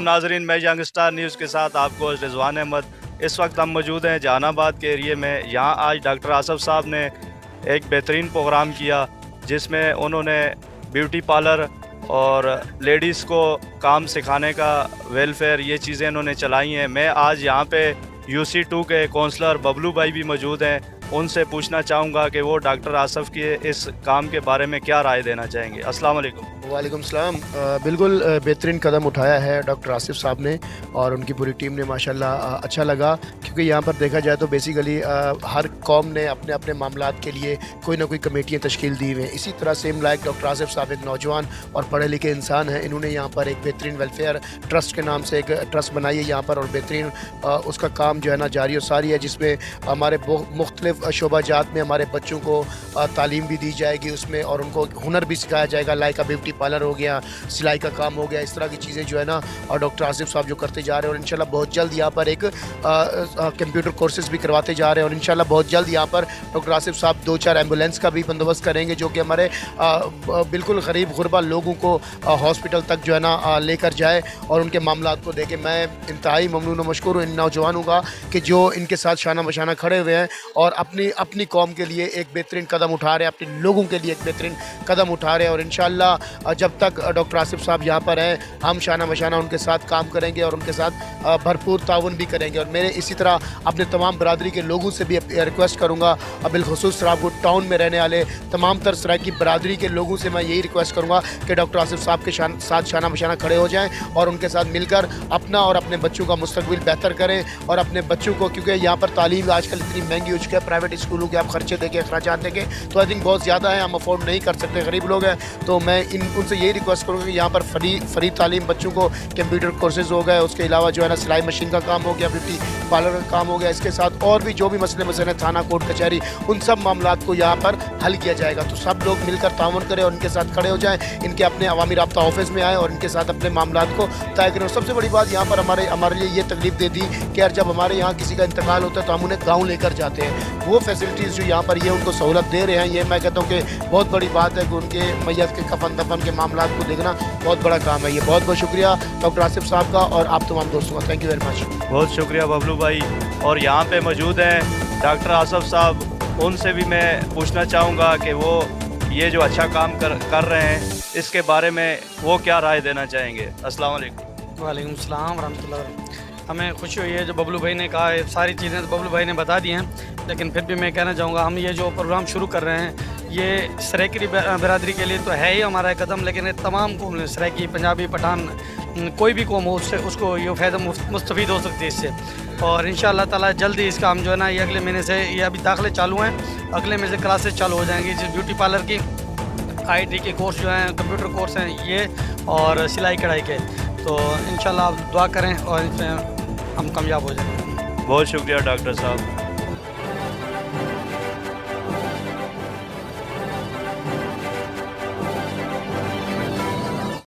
नाजरीन, मैं young star news के साथ आपको रिजवान अहमद। इस वक्त हम मौजूद हैं जहानाबाद के एरिए में। यहाँ आज डॉक्टर आसफ साहब ने एक बेहतरीन प्रोग्राम किया जिसमें उन्होंने ब्यूटी पार्लर और लेडीज़ को काम सिखाने का वेलफेयर, ये चीज़ें उन्होंने चलाई हैं। मैं आज यहाँ पे UC2 के काउंसलर बबलू भाई भी मौजूद हैं। उनसे पूछना चाहूँगा कि वो डॉक्टर आसफ के इस काम के बारे में क्या राय देना चाहेंगे। अस्सलाम वालेकुम। वालेकुम सलाम। बिल्कुल बेहतरीन कदम उठाया है डॉक्टर आसिफ साहब ने और उनकी पूरी टीम ने, माशाल्लाह अच्छा लगा। क्योंकि यहाँ पर देखा जाए तो बेसिकली हर कौम ने अपने अपने मामलात के लिए कोई ना कोई कमेटियाँ तश्कील दी हुई हैं। इसी तरह सेम लाइक डॉक्टर आसिफ साहब एक नौजवान और पढ़े लिखे इंसान हैं। इन्होंने यहाँ पर एक बेहतरीन वेलफेयर ट्रस्ट के नाम से एक ट्रस्ट बनाई है यहाँ पर, और बेहतरीन उसका काम जो है ना जारी और सारी है, जिसमें हमारे मुख्तलिफ शोबाजात में हमारे बच्चों को तालीम भी दी जाएगी उसमें, और उनको हुनर भी सिखाया जाएगा। लाइक का ब्यूटी पार्लर हो गया, सिलाई का काम हो गया, इस तरह की चीज़ें जो है ना और डॉक्टर आसिफ साहब जो करते जा रहे हैं। और इंशाल्लाह बहुत जल्द यहाँ पर एक कंप्यूटर कोर्सेज भी करवाते जा रहे हैं। और इंशाल्लाह बहुत जल्द यहाँ पर डॉक्टर आसिफ साहब 2-4 एम्बुलेंस का भी बंदोबस्त करेंगे, जो कि हमारे बिल्कुल गरीब गुरबा लोगों को हॉस्पिटल तक जो है ना लेकर जाए और उनके मामलात को देखे। मैं इंतहाई ममनून और मशकूर हूँ इन नौजवानों का कि जो इनके साथ शाना बशाना खड़े हुए हैं और अपनी कौम के लिए एक बेहतरीन कदम उठा रहे हैं, अपने लोगों के लिए एक बेहतरीन कदम उठा रहे हैं। और इंशाल्लाह जब तक डॉक्टर आसिफ साहब यहाँ पर हैं, हम शाना बशाना उनके साथ काम करेंगे और उनके साथ भरपूर ताउन भी करेंगे। और मेरे इसी तरह अपने तमाम बरादरी के लोगों से भी रिक्वेस्ट करूँगा, बिलखुसूस सराफुट टाउन में रहने वाले तमाम तर सराय की बरादरी के लोगों से मैं यही रिक्वेस्ट करूँगा कि डॉक्टर आसिफ साहब के साथ शाना बशाना खड़े हो जाएँ और उनके साथ मिलकर अपना और अपने बच्चों का मुस्तकबिल बेहतर करें। और अपने बच्चों को, क्योंकि यहाँ पर तालीम आजकल इतनी महंगी हो चुकी है, प्राइवेट स्कूलों के आप खर्चे देखें, अखराजात देखें, तो आई थिंक बहुत ज़्यादा है, हम अफोर्ड नहीं कर सकते, गरीब लोग हैं। तो मैं उनसे यही रिक्वेस्ट करूँगा कि यहाँ पर फ्री तालीम बच्चों को, कंप्यूटर कोर्सेज हो गए, उसके अलावा जो है ना सिलाई मशीन का काम हो गया, ब्यूटी पार्लर का काम हो गया, इसके साथ और भी जो भी मसले हैं, थाना कोर्ट कचहरी, उन सब मामलात को यहाँ पर हल किया जाएगा। तो सब लोग मिलकर ताउन करें और उनके साथ खड़े हो जाएँ, इनके अपने अवामी राब्ता ऑफिस में आए और इनके साथ अपने मामलात को तय करें। और सबसे बड़ी बात यहाँ पर हमारे लिए ये तकलीफ दे दी कि यार जब हमारे यहाँ किसी का इंतकाल होता है तो हम उन्हें गाँव लेकर जाते हैं। वो फैसिलिटीज़ जो यहाँ पर ये उनको सहूलत दे रहे हैं, ये मैं कहता हूँ कि बहुत बड़ी बात है कि उनके मैयत के कफन दफन के मामलात को देखना बहुत बड़ा काम है। ये बहुत बहुत शुक्रिया डॉक्टर आसिफ साहब का और आप तमाम दोस्तों का। Thank you very much. बहुत शुक्रिया बबलू भाई। और यहाँ पे मौजूद हैं डॉक्टर आसफ साहब, उनसे भी मैं पूछना चाहूँगा कि वो ये जो अच्छा काम कर रहे हैं इसके बारे में वो क्या राय देना चाहेंगे। अस्सलाम वालेकुम। वालेकुम सलाम रहमतुल्लाह। हमें खुशी हुई है जो बबलू भाई ने कहा है, सारी चीज़ें तो बबलू भाई ने बता दी हैं, लेकिन फिर भी मैं कहना चाहूँगा हम ये जो प्रोग्राम शुरू कर रहे हैं ये सराइकी बिरादरी के लिए तो है ही हमारा एक कदम, लेकिन तमाम कौम, सराइकी, पंजाबी, पठान, कोई भी कौम हो उससे उसको ये फ़ायदा मुस्तफ़ीद हो सकती है इससे। और इंशाअल्लाह ताला जल्दी इसका हम जो है ना ये अगले महीने से, ये अभी दाखिले चालू हैं, अगले महीने से क्लासेस चालू हो जाएंगी। जिस ब्यूटी पार्लर की, IT के कोर्स जो हैं, कंप्यूटर कोर्स हैं ये, और सिलाई कढ़ाई के, तो इंशाअल्लाह आप दुआ करें और इसमें हम कामयाब हो जाएंगे। बहुत शुक्रिया डॉक्टर साहब।